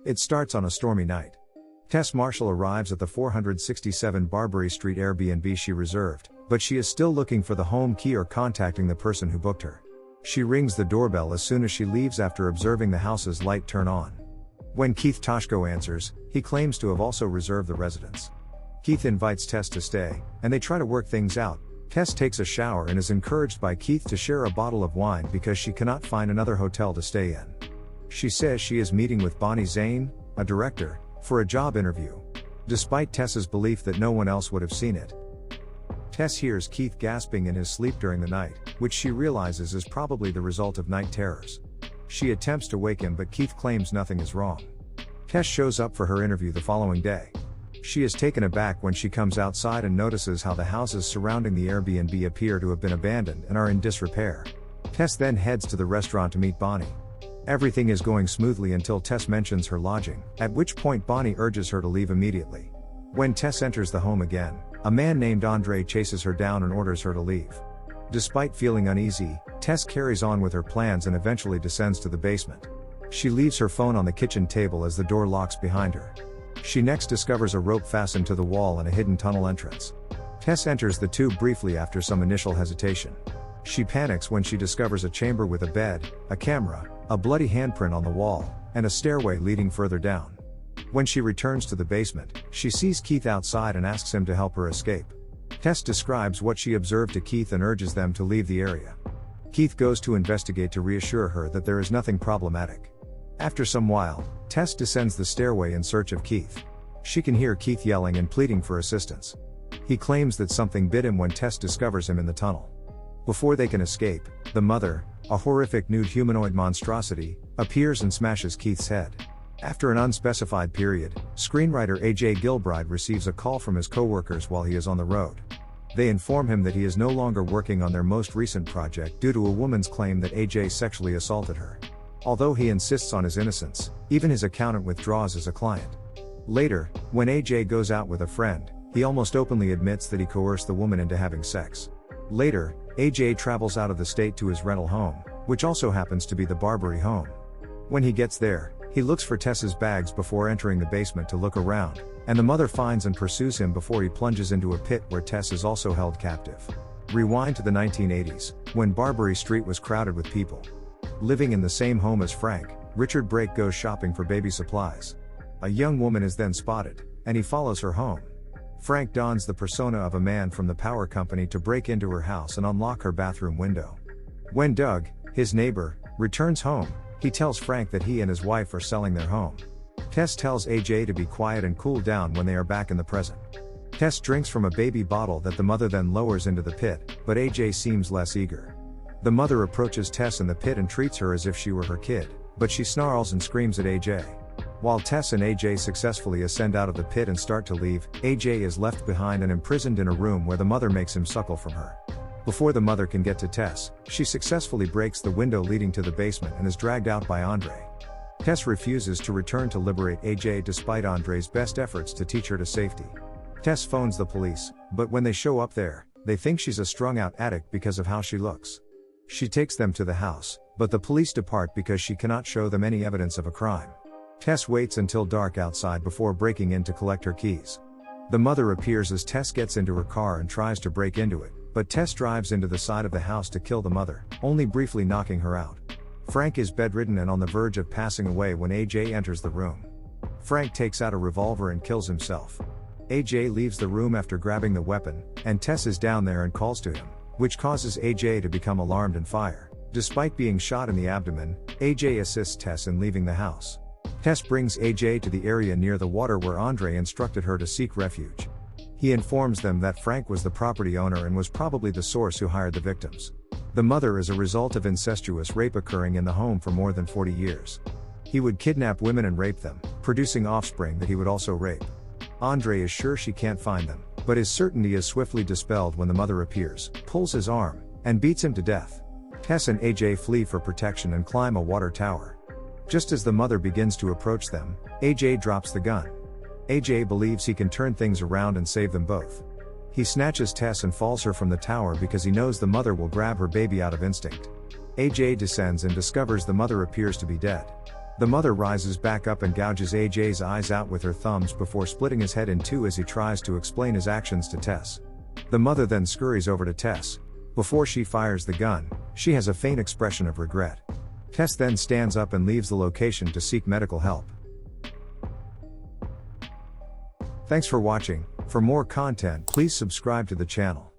It starts on a stormy night. Tess Marshall arrives at the 467 Barbary Street Airbnb she reserved, but she is still looking for the home key or contacting the person who booked her. She rings the doorbell as soon as she leaves after observing the house's light turn on. When Keith Toshko answers, he claims to have also reserved the residence. Keith invites Tess to stay, and they try to work things out. Tess takes a shower and is encouraged by Keith to share a bottle of wine because she cannot find another hotel to stay in. She says she is meeting with Bonnie Zane, a director, for a job interview, despite Tess's belief that no one else would have seen it. Tess hears Keith gasping in his sleep during the night, which she realizes is probably the result of night terrors. She attempts to wake him, but Keith claims nothing is wrong. Tess shows up for her interview the following day. She is taken aback when she comes outside and notices how the houses surrounding the Airbnb appear to have been abandoned and are in disrepair. Tess then heads to the restaurant to meet Bonnie. Everything is going smoothly until Tess mentions her lodging, at which point Bonnie urges her to leave immediately. When Tess enters the home again, a man named Andre chases her down and orders her to leave. Despite feeling uneasy, Tess carries on with her plans and eventually descends to the basement. She leaves her phone on the kitchen table as the door locks behind her. She next discovers a rope fastened to the wall and a hidden tunnel entrance. Tess enters the tube briefly after some initial hesitation. She panics when she discovers a chamber with a bed, a camera, a bloody handprint on the wall, and a stairway leading further down. When she returns to the basement, she sees Keith outside and asks him to help her escape. Tess describes what she observed to Keith and urges them to leave the area. Keith goes to investigate to reassure her that there is nothing problematic. After some while, Tess descends the stairway in search of Keith. She can hear Keith yelling and pleading for assistance. He claims that something bit him when Tess discovers him in the tunnel. Before they can escape, the mother, a horrific nude humanoid monstrosity, appears and smashes Keith's head. After an unspecified period, screenwriter A.J. Gilbride receives a call from his co-workers while he is on the road. They inform him that he is no longer working on their most recent project due to a woman's claim that A.J. sexually assaulted her. Although he insists on his innocence, even his accountant withdraws as a client. Later, when A.J. goes out with a friend, he almost openly admits that he coerced the woman into having sex. Later, A.J. travels out of the state to his rental home, which also happens to be the Barbary home. When he gets there, he looks for Tess's bags before entering the basement to look around, and the mother finds and pursues him before he plunges into a pit where Tess is also held captive. Rewind to the 1980s, when Barbary Street was crowded with people. Living in the same home as Frank, Richard Brake goes shopping for baby supplies. A young woman is then spotted, and he follows her home. Frank dons the persona of a man from the power company to break into her house and unlock her bathroom window. When Doug, his neighbor, returns home, he tells Frank that he and his wife are selling their home. Tess tells AJ to be quiet and cool down when they are back in the present. Tess drinks from a baby bottle that the mother then lowers into the pit, but AJ seems less eager. The mother approaches Tess in the pit and treats her as if she were her kid, but she snarls and screams at AJ. While Tess and AJ successfully ascend out of the pit and start to leave, AJ is left behind and imprisoned in a room where the mother makes him suckle from her. Before the mother can get to Tess, she successfully breaks the window leading to the basement and is dragged out by Andre. Tess refuses to return to liberate AJ despite Andre's best efforts to teach her to safety. Tess phones the police, but when they show up there, they think she's a strung-out addict because of how she looks. She takes them to the house, but the police depart because she cannot show them any evidence of a crime. Tess waits until dark outside before breaking in to collect her keys. The mother appears as Tess gets into her car and tries to break into it, but Tess drives into the side of the house to kill the mother, only briefly knocking her out. Frank is bedridden and on the verge of passing away when AJ enters the room. Frank takes out a revolver and kills himself. AJ leaves the room after grabbing the weapon, and Tess is down there and calls to him, which causes AJ to become alarmed and fire. Despite being shot in the abdomen, AJ assists Tess in leaving the house. Tess brings AJ to the area near the water where Andre instructed her to seek refuge. He informs them that Frank was the property owner and was probably the source who hired the victims. The mother is a result of incestuous rape occurring in the home for more than 40 years. He would kidnap women and rape them, producing offspring that he would also rape. Andre is sure she can't find them, but his certainty is swiftly dispelled when the mother appears, pulls his arm, and beats him to death. Tess and AJ flee for protection and climb a water tower. Just as the mother begins to approach them, AJ drops the gun. AJ believes he can turn things around and save them both. He snatches Tess and falls her from the tower because he knows the mother will grab her baby out of instinct. AJ descends and discovers the mother appears to be dead. The mother rises back up and gouges AJ's eyes out with her thumbs before splitting his head in two as he tries to explain his actions to Tess. The mother then scurries over to Tess. Before she fires the gun, she has a faint expression of regret. Tess then stands up and leaves the location to seek medical help. Thanks for watching. For more content, please subscribe to the channel.